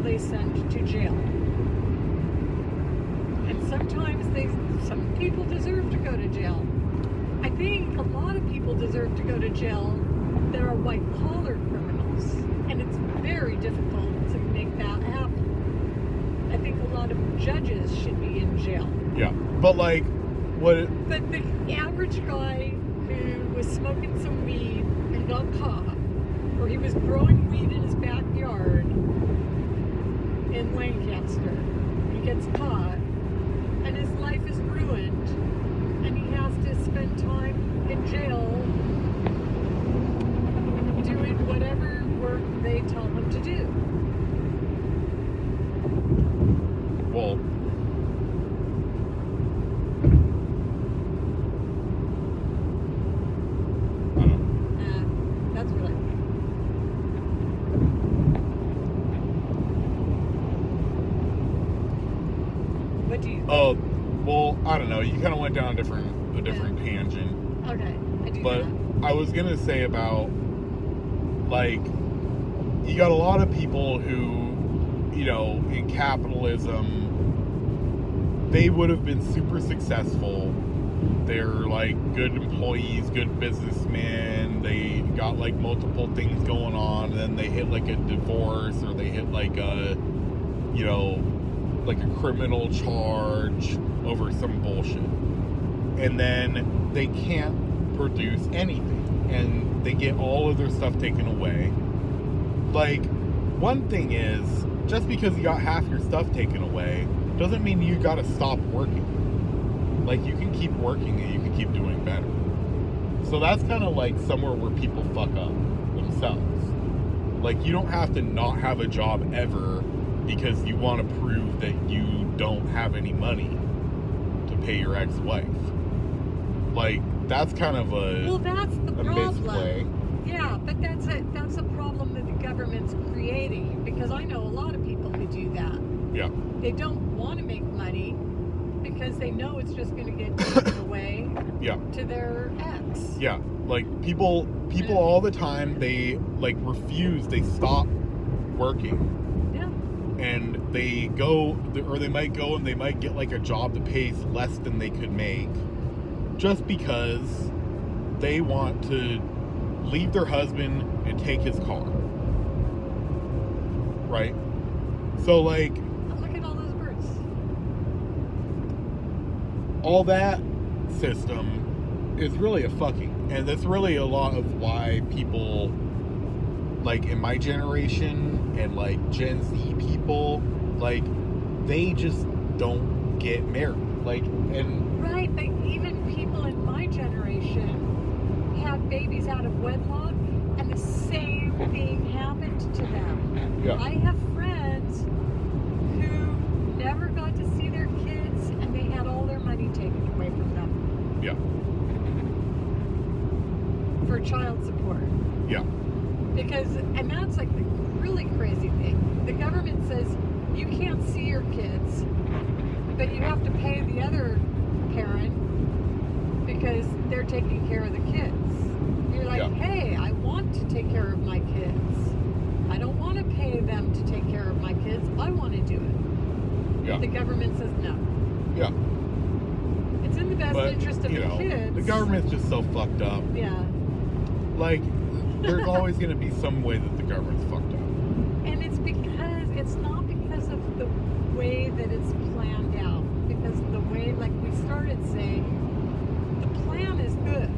they send to jail. And sometimes some people deserve to go to jail. I think a lot of people deserve to go to jail that are white-collar criminals. And it's very difficult to make that happen. I think a lot of judges should be in jail. Yeah. But like, what... But the average guy who was smoking some weed and got caught, or he was growing weed in his backyard in Lancaster, he gets caught, and his life is ruined, and he has to spend time in jail doing whatever work they tell him to do. Well... That's really... What do you... Oh, well, I don't know. You kind of went down a different tangent. Okay, I do But that. I was going to say about, like, you got a lot of people who, you know, in capitalism, they would have been super successful. They're, like, good employees, good businessmen. They got, like, multiple things going on. And then they hit, like, a divorce, or they hit, like, a, you know, like a criminal charge over some bullshit. And then they can't produce anything. And they get all of their stuff taken away. Like, one thing is, just because you got half your stuff taken away, doesn't mean you gotta stop working. Like, you can keep working and you can keep doing better. So that's kind of like somewhere where people fuck up themselves. Like, you don't have to not have a job ever because you want to prove that you don't have any money to pay your ex-wife. Like, that's kind of Well, that's the problem. misplay. Yeah, but that's a problem that the government's creating, because I know a lot of people who do that. Yeah. They don't want to make money because they know it's just going to get taken away Yeah. to their ex. Yeah. Like, people all the time, they, like, refuse, they stop working. Yeah. And they go, or they might go and they might get, like, a job that pays less than they could make just because they want to leave their husband and take his car. Right? So, like... Look at all those birds. all that system is really a fucking... And that's really a lot of why people, like, in my generation and, like, Gen Z people, like, they just don't get married. Like, and... Right, but even people in my generation have babies out of wedlock, and the same thing happened to them. Yeah. I have friends who never got to see their kids, and they had all their money taken away from them. Yeah. For child support. Yeah. Because, and that's like the really crazy thing. The government says you can't see your kids, but you have to pay the other parent because they're taking care of the kids. You're like, Yeah. hey, I want to take care of my kids. I don't want to pay them to take care of my kids. I want to do it. Yeah. The government says no. Yeah. It's in the best But, interest of you the know, kids. the government's just so fucked up. Yeah. Like, there's always going to be some way that the government's fucked up. And it's not because of the way that it's planned out. Because the way, like we started saying, the plan is good.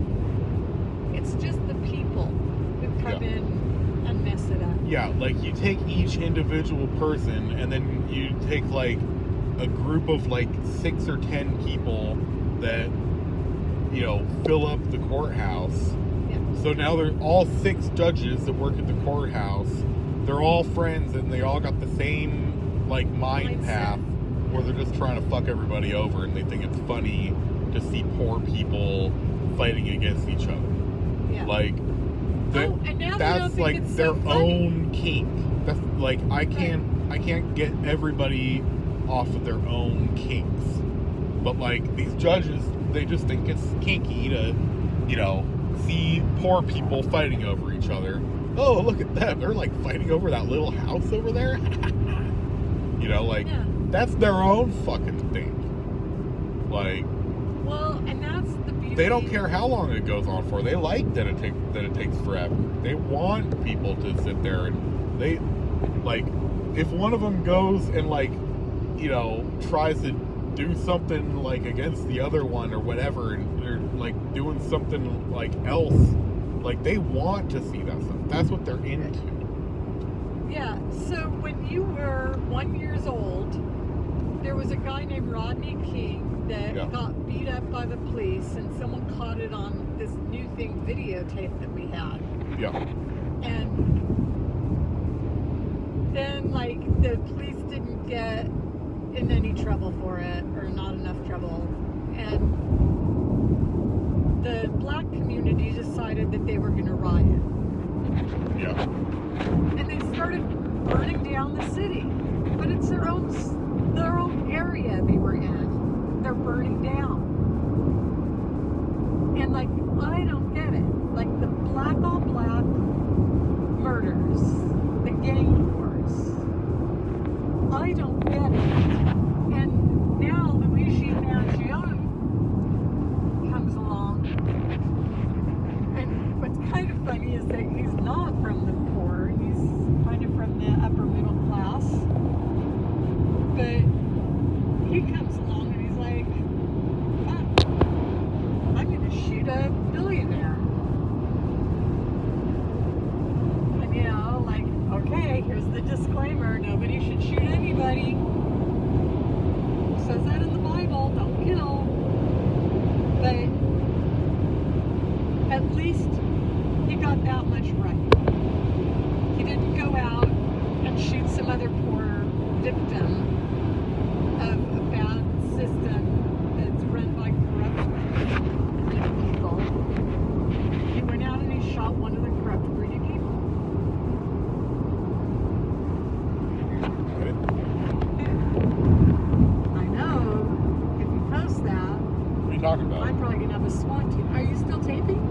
It's just the people who come Yeah. in and mess it up. Yeah, like, you take each individual person and then you take, like, a group of, like, 6 or 10 people that, you know, fill up the courthouse. Yeah. So now they're all 6 judges that work at the courthouse. They're all friends and they all got the same, like, mind Mindset. path where they're just trying to fuck everybody over and they think it's funny to see poor people fighting against each other. Yeah. Like, and now they don't that's think like it's their so funny. own kink. That's like, I can't get everybody off of their own kinks. But like, these judges, they just think it's kinky to, you know, see poor people fighting over each other. Oh, look at them. They're like fighting over that little house over there. You know, like, Yeah. that's their own fucking thing. Like, Well, and that's the beauty. they don't care how long it goes on for. They like that it takes forever. They want people to sit there and they, like, if one of them goes and, like, you know, tries to do something, like, against the other one or whatever, and they're, like, doing something, like, else, like, they want to see that stuff. That's what they're into. Yeah, so when you were 1 year old, there was a guy named Rodney King that Yeah. got beat up by the police, and someone caught it on this new thing videotape that we had. Yeah. And then, like, the police didn't get in any trouble for it, or not enough trouble. And the black community decided that they were going to riot. Yeah. And they started burning down the city. But it's their own area they were in. They're burning down. And, like, I don't get it. Like, the black on black murders, the gang wars, I don't get it. And now Luigi Mangione comes along. And what's kind of funny is that he's not from the poor. He's kind of from the upper middle class. But he comes along and he's like, I'm going to shoot a billionaire. And, you know, like, okay, here's the disclaimer. Nobody should shoot anybody. It says that in the Bible. Don't kill. But at least he got that much right. He didn't go out and shoot some other poor victim of a bad system that's run by corrupt people. He went out and he shot one of the corrupt, greedy people. I know, if you post that, What are you talking about? I'm probably going to have a SWAT team. Are you still taping?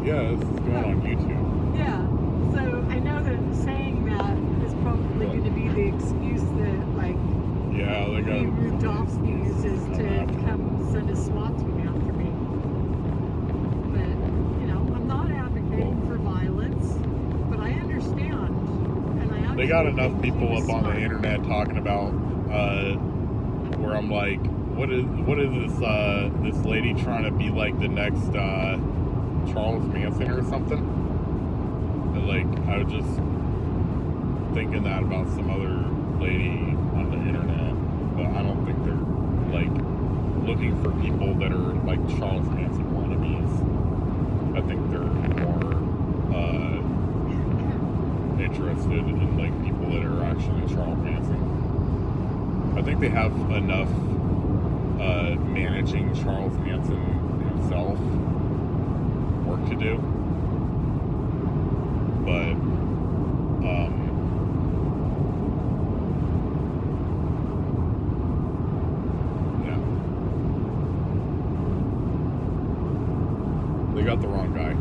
Yeah, this is going on YouTube. Yeah. So I know that saying that is probably going to be the excuse that, like, Yeah, they got. Rudolphski uses to come send a SWAT team after me. But, you know, I'm not advocating for violence, but I understand. And I They got actually enough think people he up was on the smart. internet talking about where I'm like, what is this lady trying to be like the next Charles Manson or something? And, like, I was just thinking that about some other lady on the internet, but I don't think they're, like, looking for people that are like Charles Manson wannabes. I think they're more interested in, like, people that are actually Charles Manson. I think they have enough managing Charles Manson himself work to do, but yeah, they got the wrong guy.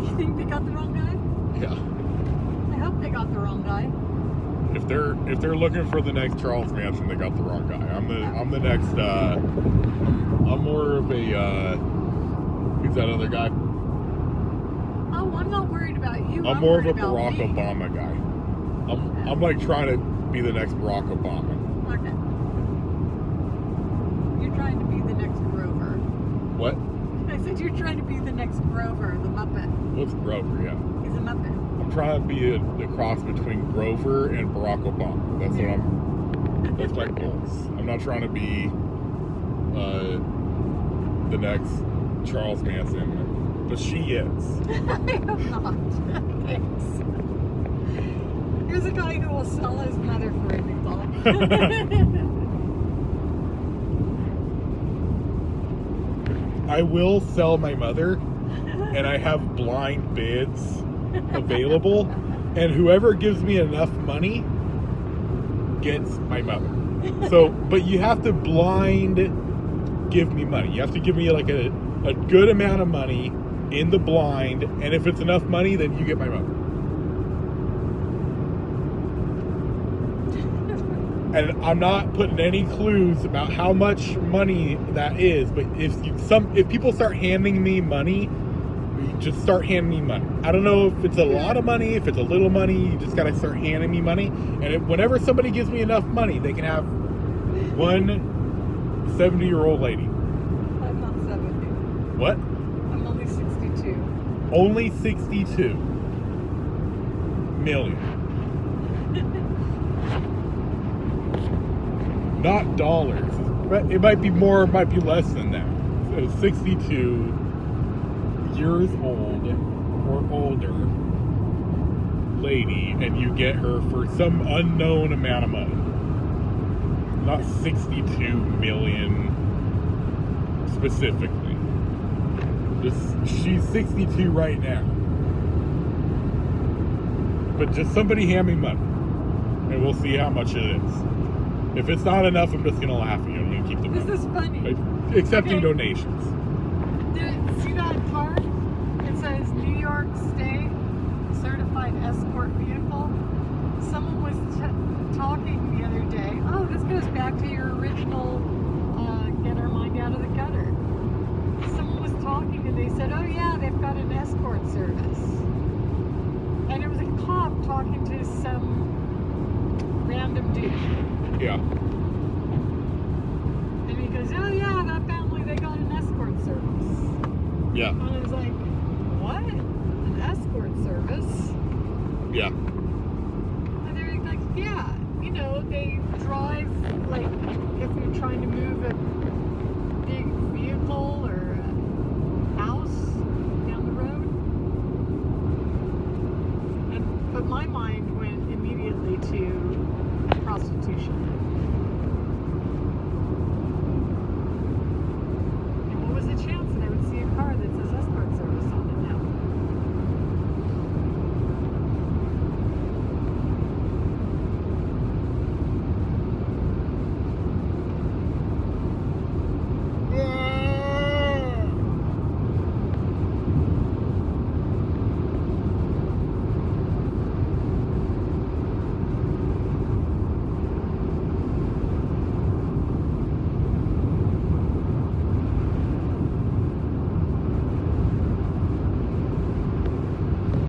You think they got the wrong guy? Yeah. I hope they got the wrong guy. If they're looking for the next Charles Manson, they got the wrong guy. I'm the next. I'm more of a. Who's that other guy? Oh, I'm not worried about you. I'm more of worried a about Barack me. Obama guy. I'm like trying to be the next Barack Obama. Okay. You're trying to be the next Grover. What? I said you're trying to be the next Grover, the Muppet. What's Grover? Yeah. He's a Muppet. I'm trying to be the cross between Grover and Barack Obama. That's what that's my goals. I'm not trying to be the next Charles Manson, but she is. I am not. Thanks. Here's a guy who will sell his mother for a nickel. I will sell my mother, and I have blind bids available, and whoever gives me enough money gets my mother. So, but you have to blind give me money. You have to give me like a good amount of money in the blind, and if it's enough money, then you get my mother. And I'm not putting any clues about how much money that is, but if people start handing me money, you just start handing me money. I don't know if it's a lot of money, if it's a little money, you just gotta start handing me money. And whenever somebody gives me enough money, they can have one 70-year-old lady. I'm not 70. What? I'm only 62. Only 62 million. Not dollars. It might be more, it might be less than that. So 62 years old or older lady, and you get her for some unknown amount of money. Not 62 million specifically. She's 62 right now. But just somebody hand me money, and we'll see how much it is. If it's not enough, I'm just gonna laugh at you. I'm gonna keep the money. This is funny. Accepting Okay. donations. See that car? It says New York State Certified Escort Vehicle. Someone was talking the other day. Oh, this goes back to your original get our mind out of the gutter. Someone was talking and they said, oh yeah, they've got an escort service. And it was a cop talking to some random dude. Yeah. And he goes, oh yeah, that family, they got an escort service. Yeah. And I was like, what? An escort service? Yeah. And they're like, yeah, you know, they drive, like, if you're trying to move a big vehicle or a house down the road. But my mind went immediately to prostitution.